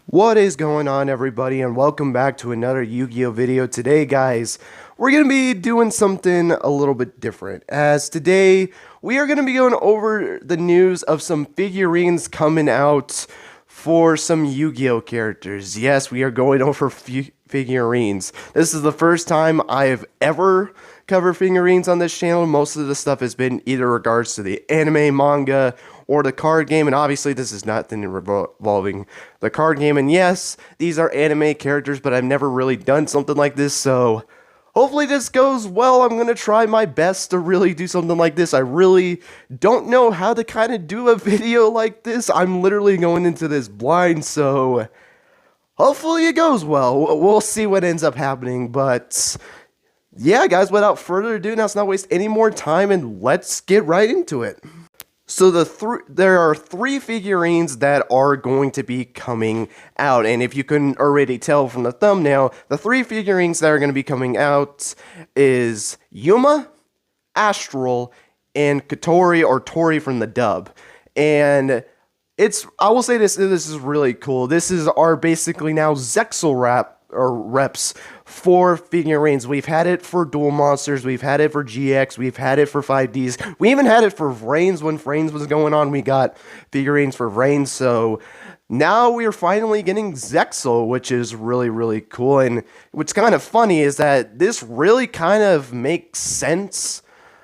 What is going on, everybody, and welcome back to another Yu-Gi-Oh video. Today, guys, we're going to be doing something a little bit different, as today we are going to be going over the news of some figurines coming out for some Yu-Gi-Oh characters. Yes, we are going over figurines. This is the first time I have ever covered figurines on this channel. Most of the stuff has been either regards to the anime, manga, or the card game, and obviously this is nothing involving the card game. And yes, these are anime characters, but I've never really done something like this, so hopefully this goes well. I'm gonna try my best to really do something like this. I really don't know how to kind of do a video like this. I'm literally going into this blind, so hopefully it goes well. We'll see what ends up happening, but yeah, guys, without further ado, now let's not waste any more time and let's get right into it. So there are three figurines that are going to be coming out, and if you couldn't already tell from the thumbnail, the three figurines that are going to be coming out is Yuma, Astro, and Tori, or Tori from the dub. And I will say this is really cool. This is our basically now Zexal reps for figurines. We've had it for Duel Monsters, we've had it for GX, we've had it for 5Ds, we even had it for Vrains. When Vrains was going on, we got figurines for Vrains, so now we are finally getting Zexal, which is really cool. And what's kind of funny is that this really kind of makes sense.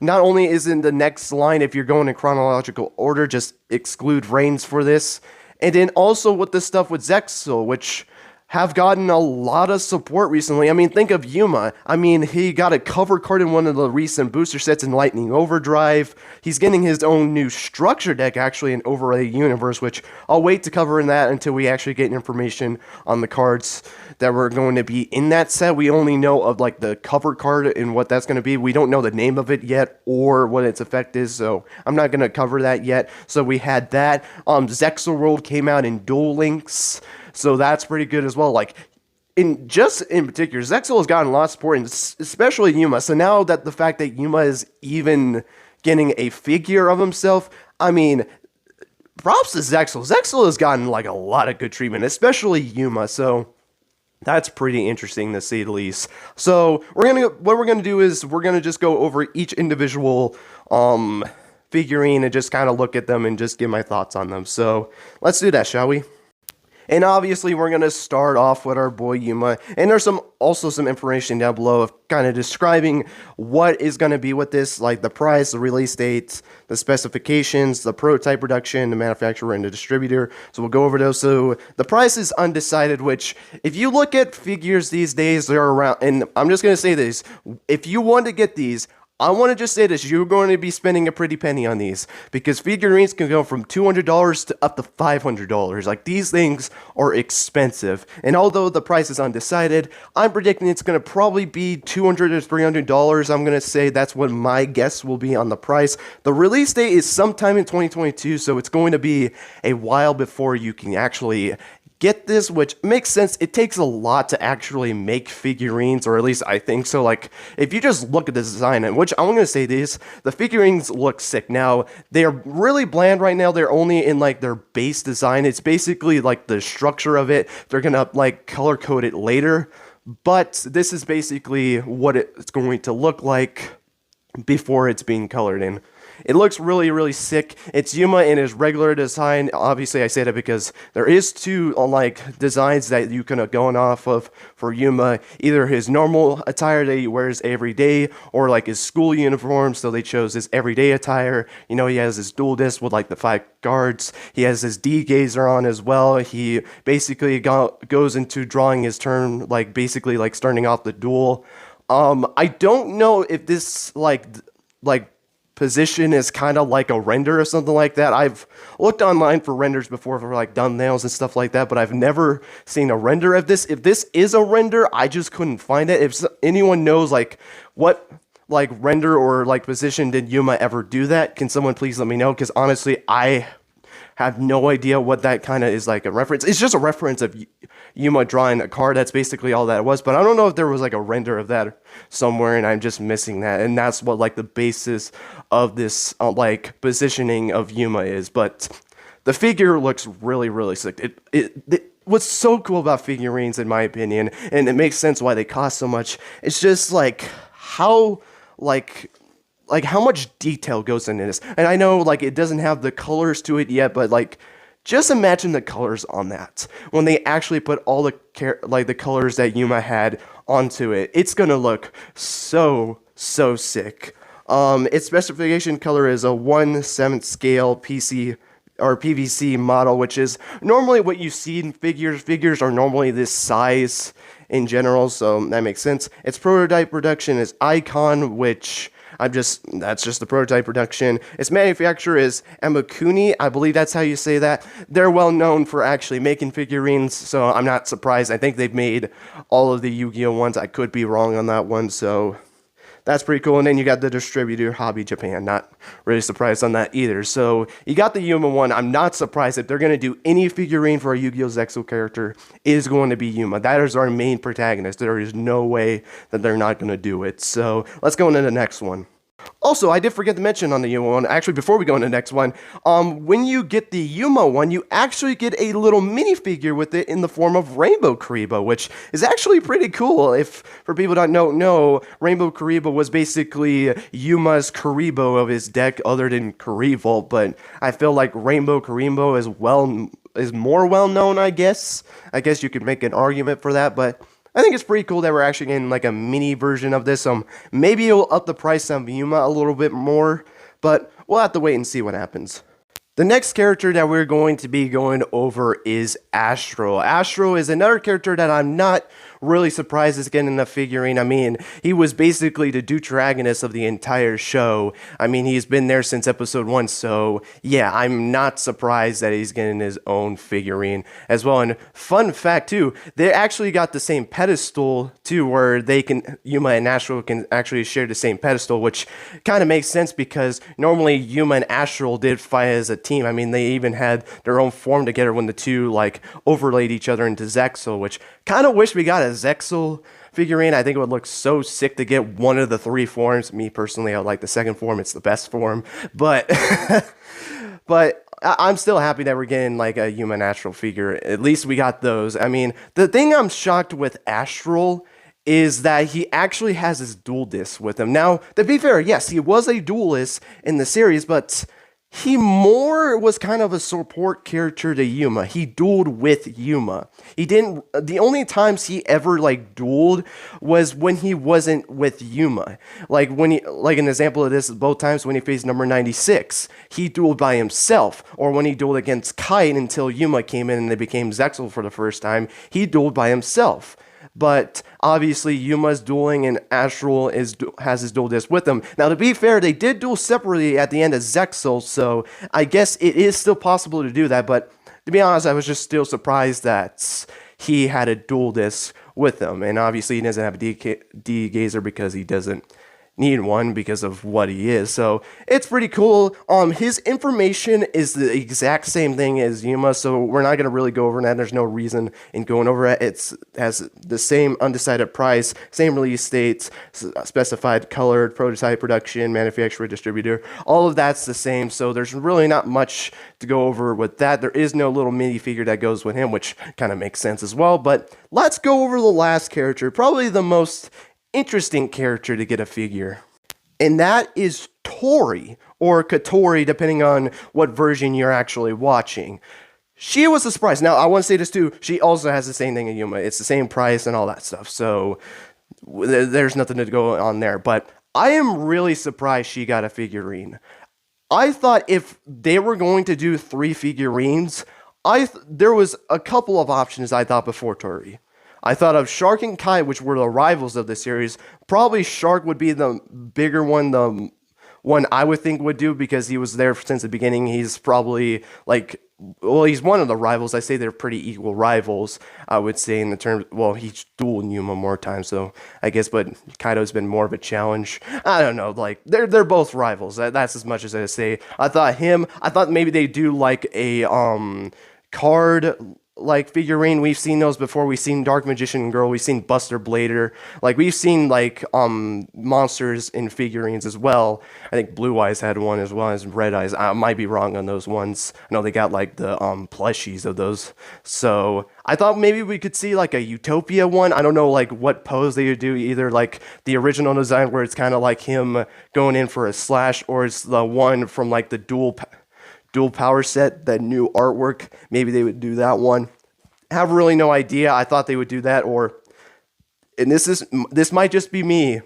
Not only is in the next line, if you're going in chronological order, just exclude Vrains for this, and then also with the stuff with Zexal, which have gotten a lot of support recently. I mean, think of Yuma. I mean, he got a cover card in one of the recent booster sets in Lightning Overdrive. He's getting his own new structure deck, actually, in Overlay Universe, which I'll wait to cover in that until we actually get information on the cards that were going to be in that set. We only know of, like, the cover card and what that's going to be. We don't know the name of it yet or what its effect is, so I'm not going to cover that yet. So we had that. Zexal World came out in Duel Links, so that's pretty good as well. Like, in particular, Zexal has gotten a lot of support, and especially Yuma. So now that the fact that Yuma is even getting a figure of himself, I mean, props to Zexal. Zexal has gotten like a lot of good treatment, especially Yuma. So that's pretty interesting to say the least. So what we're gonna do is we're gonna just go over each individual figurine and just kind of look at them and just give my thoughts on them. So let's do that, shall we? And obviously, we're going to start off with our boy Yuma. And there's also some information down below of kind of describing what is going to be with this, like the price, the release date, the specifications, the prototype production, the manufacturer, and the distributor. So we'll go over those. So the price is undecided, which if you look at figures these days, they're around, and I'm just going to say this, if you want to get these, I want to just say this, you're going to be spending a pretty penny on these, because figurines can go from $200 to up to $500. Like, these things are expensive, and although the price is undecided, I'm predicting it's going to probably be $200 to $300. I'm going to say that's what my guess will be on the price. The release date is sometime in 2022, so it's going to be a while before you can actually get this, which makes sense. It takes a lot to actually make figurines, or at least I think so. Like, if you just look at the design, and which I'm going to say this, the figurines look sick. Now, they are really bland right now. They're only in, like, their base design. It's basically, like, the structure of it. They're going to, like, color code it later, but this is basically what it's going to look like before it's being colored in. It looks really sick. It's Yuma in his regular design. Obviously, I say that because there is two like designs that you can go off of for Yuma. Either his normal attire that he wears every day, or like his school uniform. So they chose his everyday attire. You know, he has his dual disc with like the 5 guards. He has his D-gazer on as well. He basically goes into drawing his turn, like basically like starting off the duel. I don't know if this like position is kind of like a render or something like that. I've looked online for renders before for like thumbnails and stuff like that, but I've never seen a render of this. If this is a render, I just couldn't find it. If anyone knows like what like render or like position did Yuma ever do that, can someone please let me know? Because honestly, I have no idea what that kind of is like a reference. It's just a reference of Yuma drawing a card. That's basically all that it was. But I don't know if there was like a render of that somewhere, and I'm just missing that. And that's what like the basis of this like positioning of Yuma is. But the figure looks really sick. what's so cool about figurines, in my opinion, and it makes sense why they cost so much, it's just like how like how much detail goes into this. And I know like it doesn't have the colors to it yet, but like just imagine the colors on that when they actually put all the the colors that Yuma had onto it. It's gonna look so sick. Its specification color is a 1/7 scale PC or PVC model, which is normally what you see in figures. Figures are normally this size in general, so that makes sense. Its prototype production is Icon, which that's just the prototype production. Its manufacturer is Emakuni. I believe that's how you say that. They're well known for actually making figurines, so I'm not surprised. I think they've made all of the Yu-Gi-Oh ones. I could be wrong on that one, so that's pretty cool. And then you got the distributor, Hobby Japan. Not really surprised on that either. So you got the Yuma one. I'm not surprised if they're going to do any figurine for a Yu-Gi-Oh! Zexal character is going to be Yuma. That is our main protagonist. There is no way that they're not going to do it. So let's go into the next one. Also, I did forget to mention on the Yuma one, actually before we go into the next one, when you get the Yuma one, you actually get a little minifigure with it in the form of Rainbow Kariba, which is actually pretty cool. If, for people that don't know, Rainbow Kariba was basically Yuma's Karibo of his deck other than Karival, but I feel like Rainbow Karibo is more well known, I guess. I guess you could make an argument for that, but I think it's pretty cool that we're actually getting like a mini version of this. Maybe it'll up the price on Yuma a little bit more, but we'll have to wait and see what happens. The next character that we're going to be going over is Astro. Astro is another character that I'm not really surprised is getting a figurine. I mean, he was basically the deuteragonist of the entire show. I mean, he's been there since episode 1, so yeah, I'm not surprised that he's getting his own figurine as well. And fun fact too, they actually got the same pedestal too, where Yuma and Astro can actually share the same pedestal, which kind of makes sense because normally Yuma and Astro did fight as a team. I mean, they even had their own form together when the two like overlaid each other into Zexal, which kind of wish we got a Zexal figurine. I think it would look so sick to get one of the 3 forms. Me personally, I like the second form. It's the best form, but I'm still happy that we're getting like a Human Astral figure. At least we got those. I mean, the thing I'm shocked with Astral is that he actually has his dual disc with him. Now, to be fair, yes, he was a duelist in the series, but he more was kind of a support character to Yuma. He dueled with Yuma. The only times he ever like dueled was when he wasn't with Yuma. Like an example of this is both times when he faced number 96, he dueled by himself. Or when he dueled against Kite until Yuma came in and they became Zexal for the first time, he dueled by himself. But obviously Yuma's dueling and Astral has his dual disc with him. Now, to be fair, they did duel separately at the end of Zexal, so I guess it is still possible to do that. But to be honest, I was just still surprised that he had a dual disc with him. And obviously he doesn't have a D-Gazer because he doesn't need one because of what he is. So it's pretty cool. His information is the exact same thing as Yuma, so we're not going to really go over that. There's no reason in going over it. It has the same undecided price, same release dates, specified colored, prototype production, manufacturer, distributor. All of that's the same, so there's really not much to go over with that. There is no little mini figure that goes with him, which kind of makes sense as well. But let's go over the last character, probably the most interesting character to get a figure, and that is Tori, or Katori, depending on what version you're actually watching. She was a surprise. Now, I want to say this too, she also has the same thing in Yuma. It's the same price and all that stuff, so there's nothing to go on there, but I am really surprised she got a figurine. I thought if they were going to do 3 figurines, there was a couple of options I thought before Tori. I thought of Shark and Kite, which were the rivals of the series. Probably Shark would be the bigger one, the one I would think would do, because he was there since the beginning. He's probably like, well, he's one of the rivals. I say they're pretty equal rivals, I would say, in the terms, well, he's dueled Yuma more times, so I guess, but Kaido's been more of a challenge. I don't know, like, they're both rivals. That's as much as I say. I thought maybe they do like a card like figurine. We've seen those before. We've seen Dark Magician Girl. We've seen Buster Blader. Like we've seen like monsters in figurines as well. I think Blue Eyes had one as well as Red Eyes. I might be wrong on those ones. I know they got like the plushies of those. So I thought maybe we could see like a Utopia one. I don't know like what pose they would do. Either like the original design where it's kind of like him going in for a slash, or it's the one from like the dual power set, that new artwork. Maybe they would do that one. Have really no idea. I thought they would do that, and this might just be me,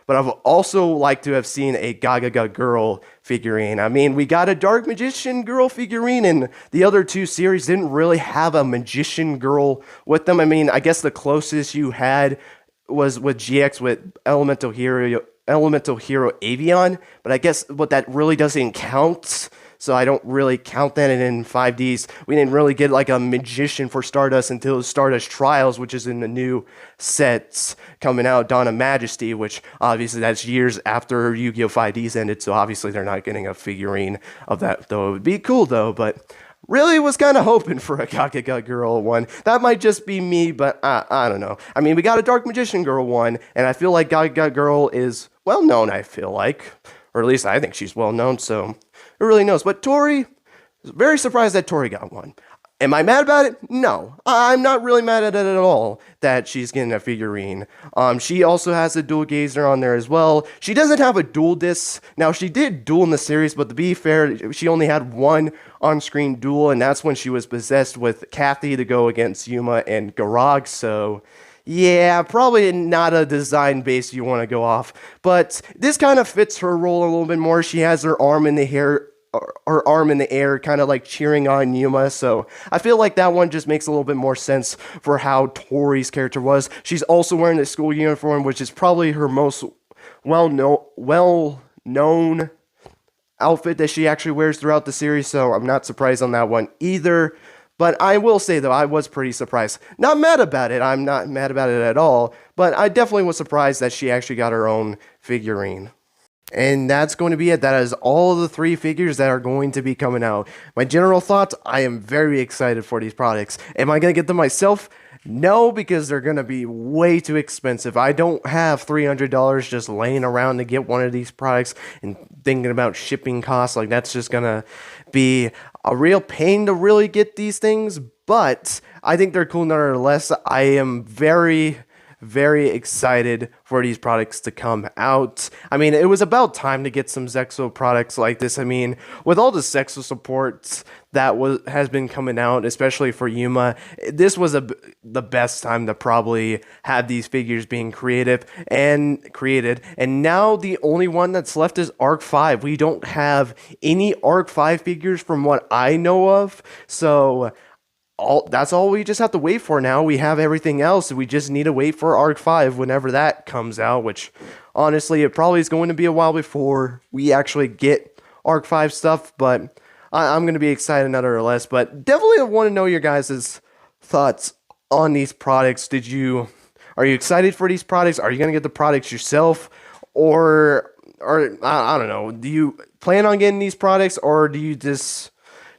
but I've also liked to have seen a Gaga Girl figurine. I mean, we got a Dark Magician Girl figurine, and the other two series didn't really have a Magician Girl with them. I mean, I guess the closest you had was with GX with Elemental Hero Avion, but I guess what that really doesn't count. So I don't really count that in 5Ds. We didn't really get like a magician for Stardust until Stardust Trials, which is in the new sets coming out, Dawn of Majesty, which obviously that's years after Yu-Gi-Oh! 5Ds ended, so obviously they're not getting a figurine of that, though. It would be cool, though, but really was kind of hoping for a Gaga Girl one. That might just be me, but I don't know. I mean, we got a Dark Magician Girl one, and I feel like Gaga Girl is well known, I feel like. Or at least I think she's well known, so who really knows? But Tori, very surprised that Tori got one. Am I mad about it? No, I'm not really mad at it at all that she's getting a figurine. She also has a dual gazer on there as well. She doesn't have a dual disc. Now, she did duel in the series, but to be fair, she only had one on-screen duel, and that's when she was possessed with Kathy to go against Yuma and Garag, so yeah, probably not a design base you want to go off, but this kind of fits her role a little bit more. She has her arm in the air, kind of like cheering on Yuma, so I feel like that one just makes a little bit more sense for how Tori's character was. She's also wearing the school uniform, which is probably her most well-known outfit that she actually wears throughout the series, so I'm not surprised on that one either. But I will say, though, I was pretty surprised. Not mad about it. I'm not mad about it at all. But I definitely was surprised that she actually got her own figurine. And that's going to be it. That is all of the 3 figures that are going to be coming out. My general thoughts, I am very excited for these products. Am I going to get them myself? No, because they're going to be way too expensive. I don't have $300 just laying around to get one of these products and thinking about shipping costs. Like, that's just going to be a real pain to really get these things. But I think they're cool nonetheless. I am very excited for these products to come out. I mean, it was about time to get some Zexo products like this. I mean, with all the Zexo supports that has been coming out, especially for Yuma, this was the best time to probably have these figures being created. And now the only one that's left is Arc 5. We don't have any Arc 5 figures from what I know of, so that's all we just have to wait for now. We have everything else. We just need to wait for Arc 5 whenever that comes out, which honestly, it probably is going to be a while before we actually get Arc 5 stuff, but I'm going to be excited nonetheless. But definitely want to know your guys' thoughts on these products. Are you excited for these products? Are you going to get the products yourself? Or I don't know. Do you plan on getting these products, or do you just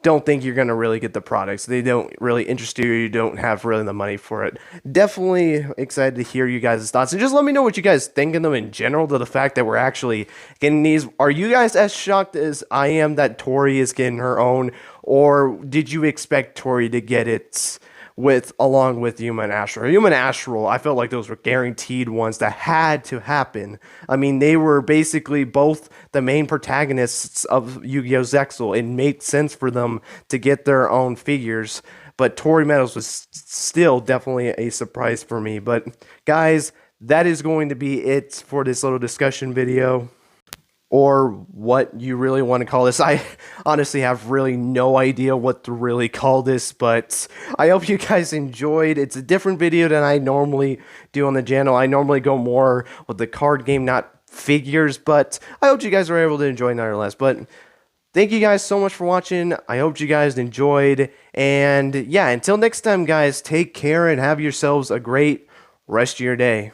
don't think you're going to really get the products? They don't really interest you. You don't have really the money for it. Definitely excited to hear you guys' thoughts. And just let me know what you guys think of them in general, to the fact that we're actually getting these. Are you guys as shocked as I am that Tori is getting her own? Or did you expect Tori to get it along with Yuma and Astro? Yuma and Astro, I felt like those were guaranteed ones that had to happen. I mean, they were basically both the main protagonists of Yu-Gi-Oh! Zexal. It made sense for them to get their own figures, but Tori Meadows was still definitely a surprise for me. But guys, that is going to be it for this little discussion video, or what you really want to call this. I honestly have really no idea what to really call this, but I hope you guys enjoyed. It's a different video than I normally do on the channel. I normally go more with the card game, not figures, but I hope you guys were able to enjoy nonetheless. But thank you guys so much for watching. I hope you guys enjoyed, and yeah, until next time guys, take care and have yourselves a great rest of your day.